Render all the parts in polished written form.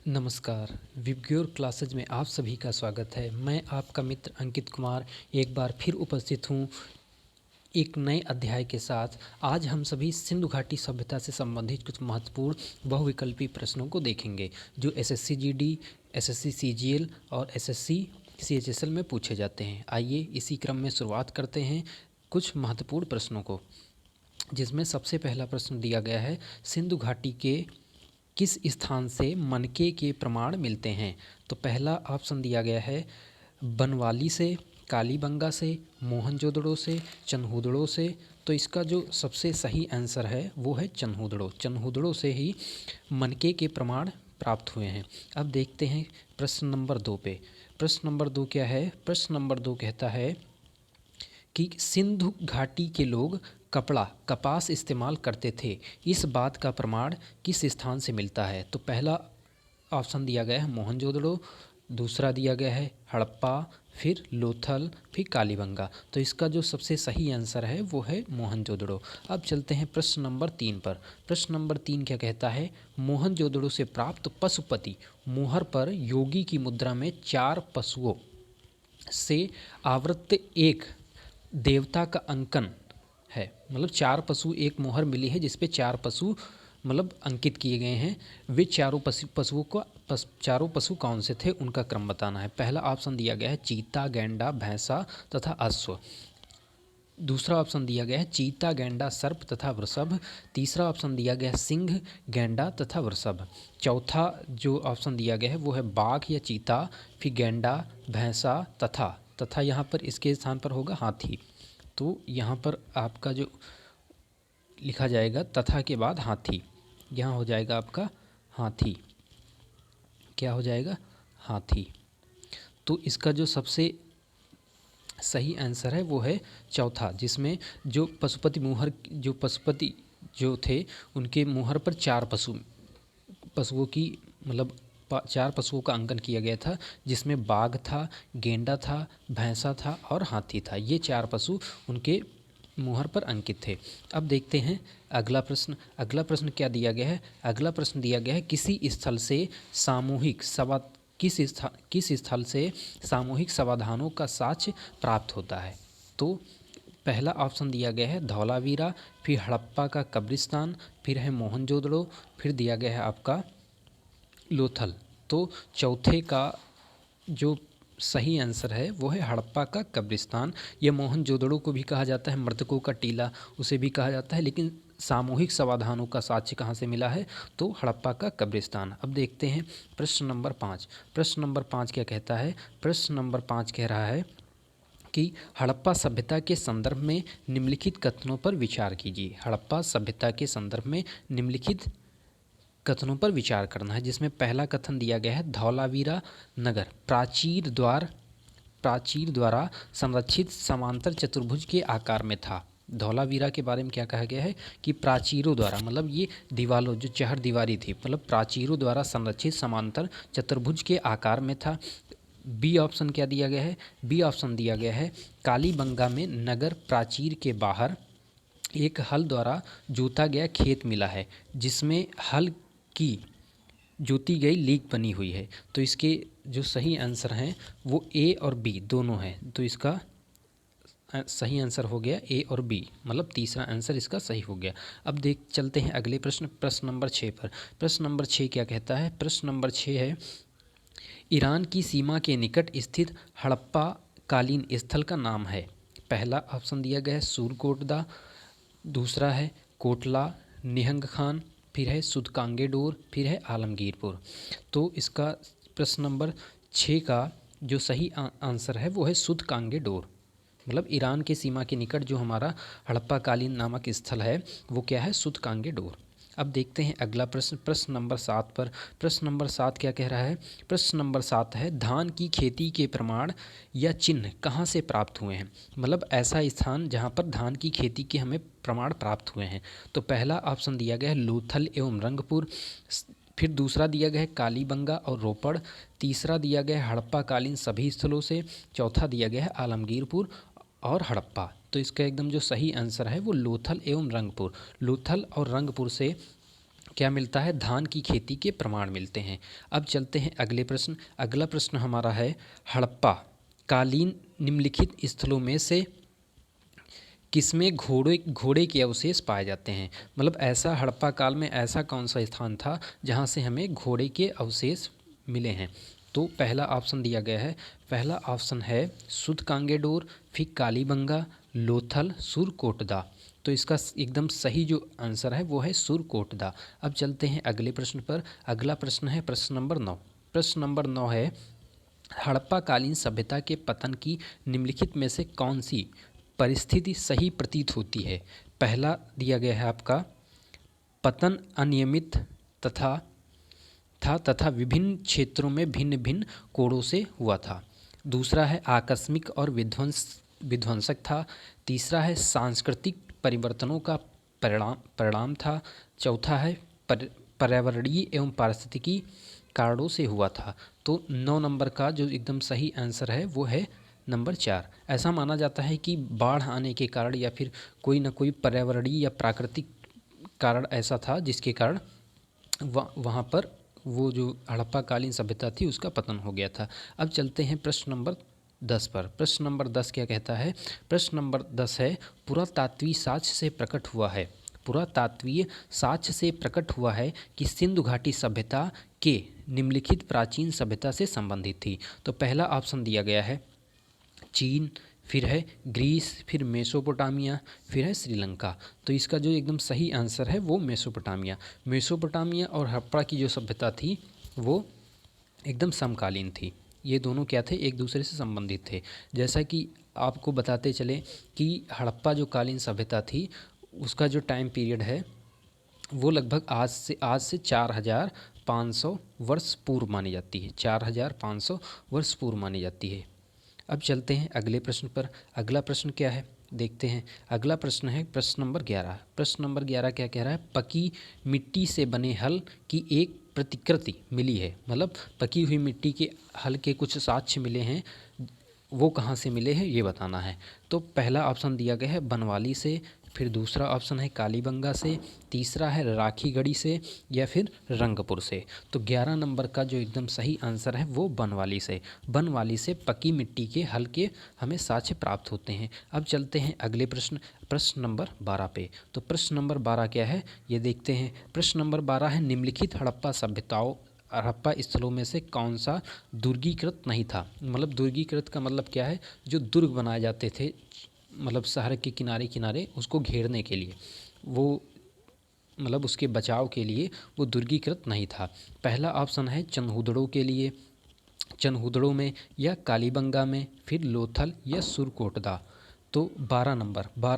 नमस्कार। VIBGYOR classes में आप सभी का स्वागत है। मैं आपका मित्र अंकित कुमार एक बार फिर उपस्थित हूँ एक नए अध्याय के साथ। आज हम सभी सिंधु घाटी सभ्यता से संबंधित कुछ महत्वपूर्ण बहुविकल्पी प्रश्नों को देखेंगे जो एसएससी जीडी, एसएससी सीजीएल और एसएससी सीएचएसएल में पूछे जाते हैं। आइए इसी क्रम में शुरुआत करते हैं कुछ महत्वपूर्ण प्रश्नों को, जिसमें सबसे पहला प्रश्न दिया गया है, सिंधु घाटी के किस स्थान से मनके के प्रमाण मिलते हैं। तो पहला ऑप्शन दिया गया है बनवाली से, कालीबंगा से, मोहनजोदड़ो से, चन्हूदड़ो से। तो इसका जो सबसे सही आंसर है वो है चन्हूदड़ो। चन्हूदड़ो से ही मनके के प्रमाण प्राप्त हुए हैं। अब देखते हैं प्रश्न नंबर 2 पे। प्रश्न नंबर 2 क्या है? प्रश्न नंबर 2 कहता है कि सिंधु घाटी के लोग कपास इस्तेमाल करते थे। इस बात का प्रमाण किस स्थान से मिलता है? तो पहला ऑप्शन दिया गया है मोहनजोदड़ो, दूसरा दिया गया है हड़प्पा, फिर लोथल, फिर कालीबंगा। तो इसका जो सबसे सही आंसर है वो है मोहनजोदड़ो। अब चलते हैं प्रश्न नंबर 3 पर। प्रश्न नंबर 3 क्या कहता है? मोहनजोदड़ो से प्राप्त पशुपति मुहर पर योगी की मुद्रा में 4 पशुओं से आवृत्त एक देवता का अंकन है। मतलब 4 पशु एक मोहर मिली है जिसपे 4 पशु अंकित किए गए हैं। वे चारों पशु कौन से थे, उनका क्रम बताना है। पहला ऑप्शन दिया गया है चीता, गैंडा, भैंसा तथा अश्व। दूसरा ऑप्शन दिया गया है चीता, गैंडा, सर्प तथा वृषभ। तीसरा ऑप्शन दिया गया है सिंह, गैंडा तथा वृषभ। चौथा जो ऑप्शन दिया गया है वो है बाघ या चीता, फिर गैंडा, भैंसा तथा यहाँ पर इसके स्थान पर होगा हाथी। तो यहाँ पर आपका जो लिखा जाएगा तथा के बाद हाथी, यहाँ हो जाएगा आपका हाथी। क्या हो जाएगा? हाथी। तो इसका जो सबसे सही आंसर है वो है चौथा, जिसमें जो पशुपति जो थे उनके मुहर पर 4 पशुओं की 4 पशुओं का अंकन किया गया था, जिसमें बाघ था, गेंडा था, भैंसा था और हाथी था। ये 4 पशु उनके मुहर पर अंकित थे। अब देखते हैं अगला प्रश्न। अगला प्रश्न क्या दिया गया है? अगला प्रश्न दिया गया है किस स्थल से सामूहिक समाधानों का साक्ष्य प्राप्त होता है। तो पहला ऑप्शन दिया गया है धौलावीरा, फिर हड़प्पा का कब्रिस्तान, फिर है मोहनजोदड़ो, फिर दिया गया है आपका लोथल। तो चौथे का जो सही आंसर है वो है हड़प्पा का कब्रिस्तान। यह मोहनजोदड़ो को भी कहा जाता है मृतकों का टीला, उसे भी कहा जाता है, लेकिन सामूहिक समाधानों का साक्ष्य कहाँ से मिला है? तो हड़प्पा का कब्रिस्तान। अब देखते हैं प्रश्न नंबर 5। प्रश्न नंबर 5 क्या कहता है? प्रश्न नंबर 5 कह रहा है कि हड़प्पा सभ्यता के संदर्भ में निम्नलिखित कथनों पर विचार कीजिए। हड़प्पा सभ्यता के संदर्भ में निम्नलिखित कथनों पर विचार करना है, जिसमें पहला कथन दिया गया है धौलावीरा नगर प्राचीर द्वारा संरक्षित समांतर चतुर्भुज के आकार में था। धौलावीरा के बारे में क्या कहा गया है कि प्राचीरों द्वारा, ये दीवारों जो चहर दीवारी थी, प्राचीरों द्वारा संरक्षित समांतर चतुर्भुज के आकार में था। बी ऑप्शन क्या दिया गया है? बी ऑप्शन दिया गया है कालीबंगा में नगर प्राचीर के बाहर एक हल द्वारा जोता गया खेत मिला है, जिसमें हल की जोती गई लीक बनी हुई है। तो इसके जो सही आंसर हैं वो ए और बी दोनों हैं। तो इसका सही आंसर हो गया ए और बी, तीसरा आंसर इसका सही हो गया। अब चलते हैं अगले प्रश्न नंबर 6 पर। प्रश्न नंबर 6 क्या कहता है? प्रश्न नंबर 6 है ईरान की सीमा के निकट स्थित हड़प्पा कालीन स्थल का नाम है। पहला ऑप्शन दिया गया है सूरकोटदा, दूसरा है कोटला निहंग खान, फिर है सुदकांगेडोर, फिर है आलमगीरपुर। तो इसका प्रश्न नंबर 6 का जो सही आंसर है वो है सुदकांगेडोर। ईरान के सीमा के निकट जो हमारा हड़प्पा कालीन नामक स्थल है वो क्या है? सुदकांगेडोर। अब देखते हैं अगला प्रश्न, प्रश्न नंबर 7 पर। प्रश्न नंबर 7 क्या कह रहा है? प्रश्न नंबर 7 है धान की खेती के प्रमाण या चिन्ह कहाँ से प्राप्त हुए हैं? ऐसा स्थान जहाँ पर धान की खेती के हमें प्रमाण प्राप्त हुए हैं। तो पहला ऑप्शन दिया गया है लोथल एवं रंगपुर, फिर दूसरा दिया गया है कालीबंगा और रोपड़, तीसरा दिया गया है हड़प्पा कालीन सभी स्थलों से, चौथा दिया गया है आलमगीरपुर और हड़प्पा। तो इसका एकदम जो सही आंसर है वो लोथल एवं रंगपुर। लोथल और रंगपुर से क्या मिलता है? धान की खेती के प्रमाण मिलते हैं। अब चलते हैं अगले प्रश्न। अगला प्रश्न हमारा है, हड़प्पा कालीन निम्नलिखित स्थलों में से किसमें घोड़े के अवशेष पाए जाते हैं? मतलब ऐसा हड़प्पा काल में ऐसा कौन सा स्थान था जहाँ से हमें घोड़े के अवशेष मिले हैं? तो पहला ऑप्शन दिया गया है, पहला ऑप्शन है सूदकांगेडोर, फिर कालीबंगा, लोथल, सुरकोटदा। तो इसका एकदम सही जो आंसर है वो है सुरकोटदा। अब चलते हैं अगले प्रश्न पर। अगला प्रश्न है प्रश्न नंबर 9। प्रश्न नंबर 9 है, हड़प्पा कालीन सभ्यता के पतन की निम्नलिखित में से कौन सी परिस्थिति सही प्रतीत होती है? पहला दिया गया है आपका, पतन अनियमित तथा विभिन्न क्षेत्रों में भिन्न भिन्न कोणों से हुआ था। दूसरा है आकस्मिक और विध्वंसक था। तीसरा है सांस्कृतिक परिवर्तनों का परिणाम था। चौथा है पर्यावरणीय एवं पारिस्थितिकी कारणों से हुआ था। तो 9 नंबर का जो एकदम सही आंसर है वो है नंबर 4। ऐसा माना जाता है कि बाढ़ आने के कारण या फिर कोई ना कोई पर्यावरणीय या प्राकृतिक कारण ऐसा था जिसके कारण वहाँ पर वो जो हड़प्पा कालीन सभ्यता थी उसका पतन हो गया था। अब चलते हैं प्रश्न नंबर 10 पर। प्रश्न नंबर 10 क्या कहता है? प्रश्न नंबर 10 है, पुरातात्वीय साक्ष्य से प्रकट हुआ है, पुरातात्वीय साक्ष्य से प्रकट हुआ है कि सिंधु घाटी सभ्यता के निम्नलिखित प्राचीन सभ्यता से संबंधित थी। तो पहला ऑप्शन दिया गया है चीन, फिर है ग्रीस, फिर मेसोपोटामिया, फिर है श्रीलंका। तो इसका जो एकदम सही आंसर है वो मेसोपोटामिया और हड़प्पा की जो सभ्यता थी वो एकदम समकालीन थी। ये दोनों क्या थे? एक दूसरे से संबंधित थे। जैसा कि आपको बताते चले कि हड़प्पा जो कालीन सभ्यता थी उसका जो टाइम पीरियड है वो लगभग आज से 4500 वर्ष पूर्व मानी जाती है। 4500 वर्ष पूर्व मानी जाती है। अब चलते हैं अगले प्रश्न पर। अगला प्रश्न क्या है देखते हैं। अगला प्रश्न है प्रश्न नंबर 11। प्रश्न नंबर 11 क्या कह रहा है? पकी मिट्टी से बने हल की एक प्रतिकृति मिली है। मतलब पकी हुई मिट्टी के हल के कुछ साक्ष्य मिले हैं, वो कहाँ से मिले हैं ये बताना है। तो पहला ऑप्शन दिया गया है बनवाली से, फिर दूसरा ऑप्शन है कालीबंगा से, तीसरा है राखीगढ़ी से, या फिर रंगपुर से। तो 11 नंबर का जो एकदम सही आंसर है वो बनवाली से पकी मिट्टी के हल के हमें साक्ष्य प्राप्त होते हैं। अब चलते हैं अगले प्रश्न, प्रश्न नंबर 12 पे। तो प्रश्न नंबर 12 क्या है ये देखते हैं। प्रश्न नंबर 12 है, निम्नलिखित हड़प्पा स्थलों में से कौन सा दुर्गीकृत नहीं था? मतलब दुर्गीकृत का मतलब क्या है? जो दुर्ग बनाए जाते थे मतलब शहर के किनारे किनारे उसको घेरने के लिए, वो मतलब उसके बचाव के लिए वो दुर्गीकृत नहीं था। पहला ऑप्शन है चनहुदड़ों में या कालीबंगा में, फिर लोथल या सुरकोटदा। तो 12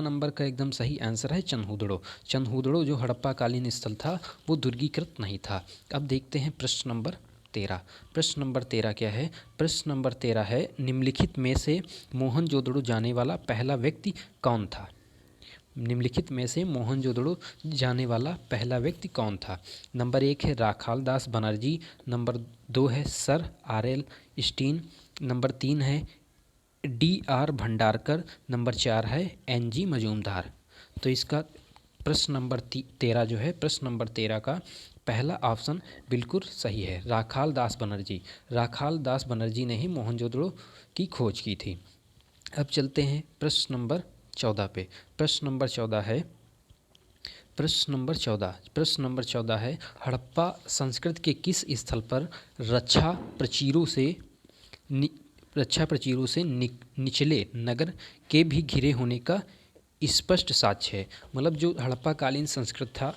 नंबर का एकदम सही आंसर है चनहुदड़ो जो हड़प्पा कालीन स्थल था वो दुर्गीकृत नहीं था। अब देखते हैं प्रश्न नंबर 13। प्रश्न नंबर 13 क्या है? प्रश्न नंबर 13 है, निम्नलिखित में से मोहनजोदड़ो जाने वाला पहला व्यक्ति कौन था? निम्नलिखित में से मोहनजोदड़ो जाने वाला पहला व्यक्ति कौन था? नंबर 1 है राखाल दास बनर्जी, नंबर 2 है सर आर.एल. स्टीन, नंबर 3 है D.R. भंडारकर, नंबर 4 है N.G. मजूमदार। तो इसका प्रश्न नंबर 13 जो है, प्रश्न नंबर 13 का पहला ऑप्शन बिल्कुल सही है, राखाल दास बनर्जी ने ही मोहनजोदड़ो की खोज की थी। अब चलते हैं प्रश्न नंबर 14 पे। प्रश्न नंबर 14 है, हड़प्पा संस्कृति के किस स्थल पर रक्षा प्रचीरों से निचले नगर के भी घिरे होने का स्पष्ट साक्ष्य है? मतलब जो हड़प्पा कालीन संस्कृति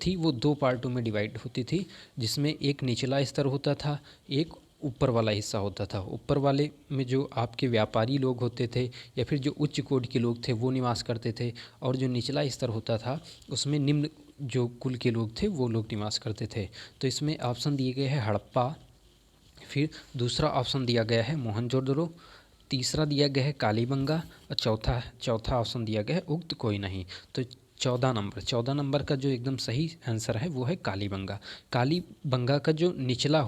थी वो 2 पार्टों में डिवाइड होती थी, जिसमें एक निचला स्तर होता था, एक ऊपर वाला हिस्सा होता था। ऊपर वाले में जो आपके व्यापारी लोग होते थे या फिर जो उच्च कोटि के लोग थे वो निवास करते थे, और जो निचला स्तर होता था उसमें निम्न जो कुल के लोग थे वो लोग निवास करते थे। तो इसमें ऑप्शन दिए गए हैं हड़प्पा, फिर दूसरा ऑप्शन दिया गया है मोहनजोदड़ो, तीसरा दिया गया है कालीबंगा, और चौथा ऑप्शन दिया गया है उक्त कोई नहीं। तो 14 नंबर का जो एकदम सही आंसर है वो है कालीबंगा का जो निचला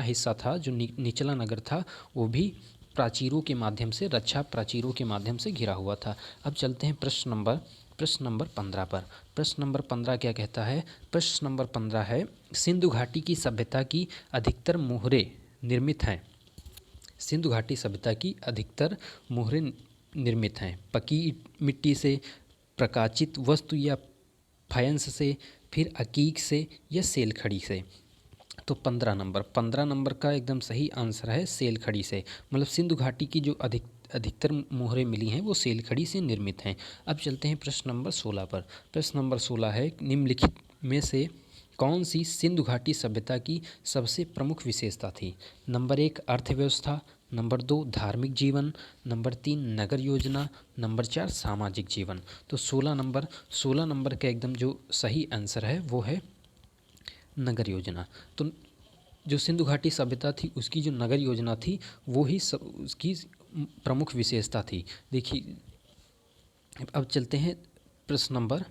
हिस्सा था, जो निचला नगर था, वो भी रक्षा प्राचीरों के माध्यम से घिरा हुआ था। अब चलते हैं प्रश्न नंबर प्रश्न नंबर 15 पर। प्रश्न नंबर 15 क्या कहता है? प्रश्न नंबर 15 है, सिंधु घाटी की सभ्यता की अधिकतर मोहरे निर्मित हैं। सिंधु घाटी सभ्यता की अधिकतर मोहरे निर्मित हैं पकी मिट्टी से, प्रकाशित वस्तु या फायंस से, फिर अकीक से या सेल खड़ी से। तो 15 नंबर का एकदम सही आंसर है सेल खड़ी से। मतलब सिंधु घाटी की जो अधिकतर मोहरें मिली हैं वो सेल खड़ी से निर्मित हैं। अब चलते हैं प्रश्न नंबर 16 पर। प्रश्न नंबर 16 है, निम्नलिखित में से कौन सी सिंधु घाटी सभ्यता की सबसे प्रमुख विशेषता थी? नंबर 1 अर्थव्यवस्था, नंबर 2 धार्मिक जीवन, नंबर 3 नगर योजना, नंबर 4 सामाजिक जीवन। तो 16 नंबर का एकदम जो सही आंसर है वो है नगर योजना। तो जो सिंधु घाटी सभ्यता थी उसकी जो नगर योजना थी वो ही उसकी प्रमुख विशेषता थी। देखिए, अब चलते हैं प्रश्न नंबर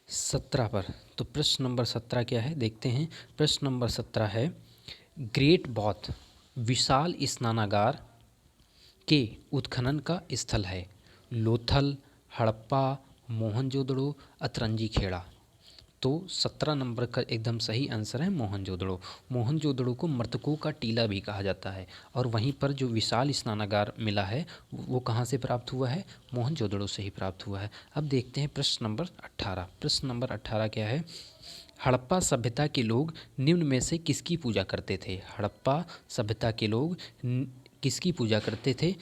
17 पर। तो प्रश्न नंबर 17 क्या है देखते हैं। प्रश्न नंबर 17 है, ग्रेट बौद्ध विशाल स्नानागार के उत्खनन का स्थल है। लोथल, हड़प्पा, मोहनजोदड़ो, अतरंजी खेड़ा। तो 17 नंबर का एकदम सही आंसर है मोहनजोदड़ो। मोहनजोदड़ो को मृतकों का टीला भी कहा जाता है। और वहीं पर जो विशाल स्नानागार मिला है वो कहाँ से प्राप्त हुआ है? मोहनजोदड़ो से ही प्राप्त हुआ है। अब देखते हैं प्रश्न नंबर 18। प्रश्न नंबर 18 क्या है? हड़प्पा सभ्यता के लोग निम्न में से किसकी पूजा करते थे? हड़प्पा सभ्यता के लोग किसकी पूजा करते थे,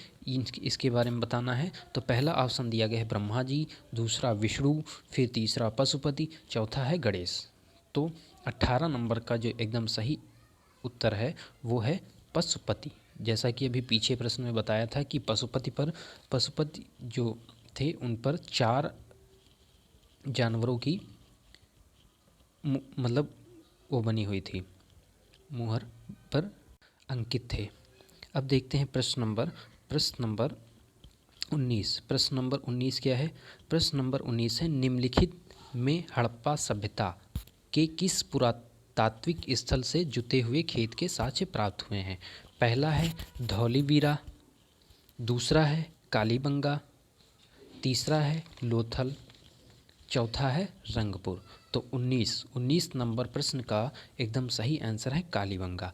इसके बारे में बताना है। तो पहला ऑप्शन दिया गया है ब्रह्मा जी, दूसरा विष्णु, फिर तीसरा पशुपति, चौथा है गणेश। तो 18 नंबर का जो एकदम सही उत्तर है वो है पशुपति। जैसा कि अभी पीछे प्रश्न में बताया था कि पशुपति जो थे उन पर 4 जानवरों की मतलब वो बनी हुई थी, मुहर पर अंकित थे। अब देखते हैं प्रश्न नंबर 19। प्रश्न नंबर 19 क्या है? प्रश्न नंबर 19 है, निम्नलिखित में हड़प्पा सभ्यता के किस पुरातात्विक स्थल से जुते हुए खेत के साक्ष्य प्राप्त हुए हैं? पहला है धौलीवीरा, दूसरा है कालीबंगा, तीसरा है लोथल, चौथा है रंगपुर। तो 19 नंबर प्रश्न का एकदम सही आंसर है कालीबंगा।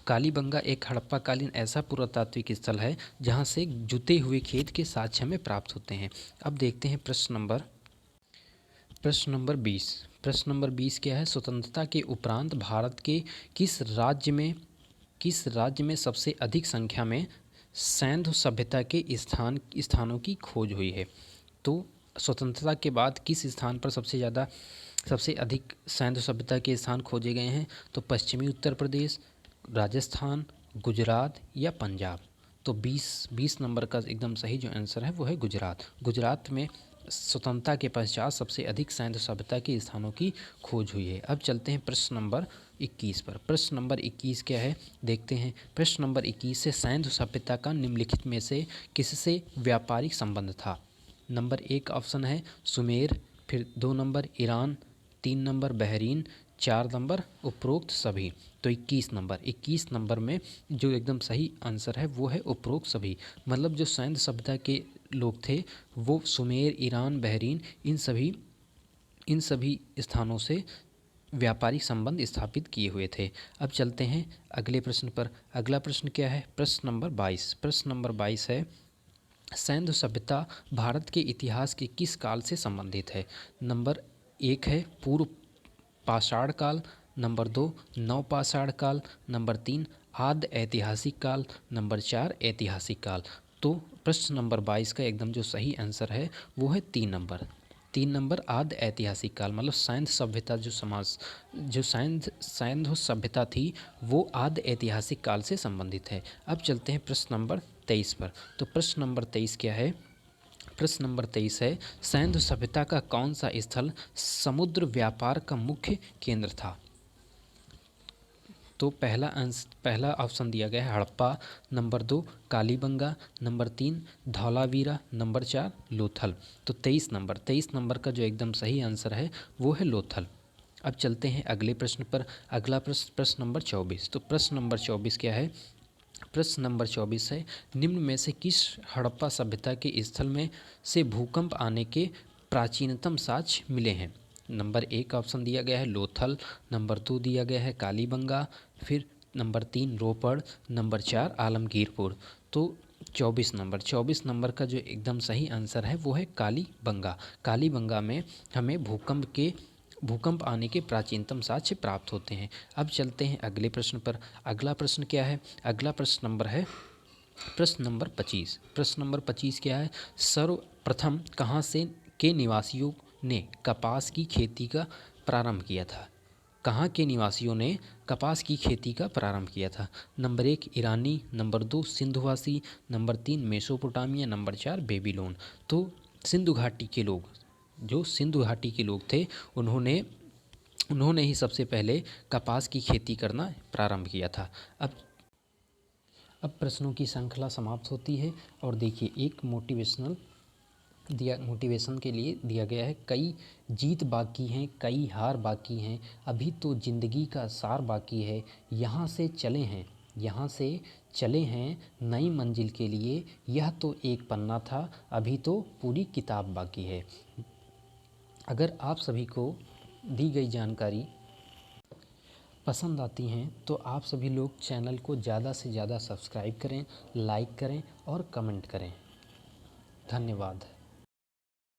कालीबंगा एक हड़प्पाकालीन ऐसा पुरातात्विक स्थल है जहां से जुते हुए खेत के साक्ष्य हमें प्राप्त होते हैं। अब देखते हैं प्रश्न नंबर 20। प्रश्न नंबर 20 क्या है? स्वतंत्रता के उपरांत भारत के किस राज्य में सबसे अधिक संख्या में सैंध सभ्यता के स्थानों की खोज हुई है? तो स्वतंत्रता के बाद किस स्थान पर सबसे अधिक सैंध सभ्यता के स्थान खोजे गए हैं? तो पश्चिमी उत्तर प्रदेश, राजस्थान, गुजरात या पंजाब। तो 20 नंबर का एकदम सही जो आंसर है वो है गुजरात। गुजरात में स्वतंत्रता के पश्चात सबसे अधिक सैंध सभ्यता के स्थानों की खोज हुई है। अब चलते हैं प्रश्न नंबर 21 पर। प्रश्न नंबर 21 क्या है देखते हैं। प्रश्न नंबर 21 से सैंध सभ्यता का निम्नलिखित में से किससे व्यापारिक संबंध था? नंबर 1 ऑप्शन है सुमेर, फिर 2 number Iran, 3 number Bahrain, 4 number उपरोक्त सभी। तो 21 नंबर में जो एकदम सही आंसर है वो है उपरोक्त सभी। मतलब जो सैंध सभ्यता के लोग थे वो सुमेर, ईरान, बहरीन इन सभी स्थानों से व्यापारिक संबंध स्थापित किए हुए थे। अब चलते हैं अगले प्रश्न पर। अगला प्रश्न क्या है? प्रश्न नंबर 22। प्रश्न नंबर 22 है, सैंध सभ्यता भारत के इतिहास के किस काल से संबंधित है? नंबर 1 है पूर्व पाषाण काल, नंबर 2 नवपाषाण काल, नंबर 3 आद्य ऐतिहासिक काल, नंबर 4 ऐतिहासिक काल। तो प्रश्न नंबर 22 का एकदम जो सही आंसर है वो है 3 नंबर आद्य ऐतिहासिक काल। मतलब सैंध सभ्यता जो सैंध सभ्यता थी वो आद्य ऐतिहासिक काल से संबंधित है। अब चलते हैं प्रश्न नंबर 23 पर। तो प्रश्न नंबर 23 क्या है? प्रश्न नंबर 23 है, सैंध सभ्यता का कौन सा स्थल समुद्र व्यापार का मुख्य केंद्र था? तो पहला ऑप्शन दिया गया है Harappa, number 2 Kalibangan, number 3 Dholavira, number 4 Lothal. तो 23 नंबर का जो एकदम सही आंसर है वो है लोथल। अब चलते हैं अगले प्रश्न पर। अगला प्रश्न नंबर 24। तो प्रश्न नंबर 24 क्या है? प्रश्न नंबर 24 है, निम्न में से किस हड़प्पा सभ्यता के स्थल में से भूकंप आने के प्राचीनतम साक्ष्य मिले हैं? नंबर 1 ऑप्शन दिया गया है लोथल, नंबर 2 दिया गया है कालीबंगा, फिर नंबर 3 रोपड़, नंबर 4 आलमगीरपुर। तो 24 नंबर का जो एकदम सही आंसर है वो है कालीबंगा। कालीबंगा में हमें भूकंप आने के प्राचीनतम साक्ष्य प्राप्त होते हैं। अब चलते हैं अगले प्रश्न पर। अगला प्रश्न क्या है? अगला प्रश्न नंबर है प्रश्न नंबर 25। प्रश्न नंबर 25 क्या है? सर्वप्रथम कहाँ से के निवासियों ने कपास की खेती का प्रारंभ किया था? कहाँ के निवासियों ने कपास की खेती का प्रारंभ किया था? नंबर 1 ईरानी, नंबर 2 सिंधुवासी, नंबर 3 मेसोपोटामिया, नंबर 4 बेबीलोन। तो सिंधु घाटी के लोग, जो सिंधु घाटी के लोग थे, उन्होंने ही सबसे पहले कपास की खेती करना प्रारंभ किया था। अब प्रश्नों की श्रृंखला समाप्त होती है और देखिए एक मोटिवेशन के लिए दिया गया है, कई जीत बाकी हैं, कई हार बाकी हैं, अभी तो ज़िंदगी का सार बाकी है, यहाँ से चले हैं नई मंजिल के लिए, यह तो एक पन्ना था, अभी तो पूरी किताब बाकी है। अगर आप सभी को दी गई जानकारी पसंद आती हैं तो आप सभी लोग चैनल को ज़्यादा से ज़्यादा सब्सक्राइब करें, लाइक करें और कमेंट करें। धन्यवाद।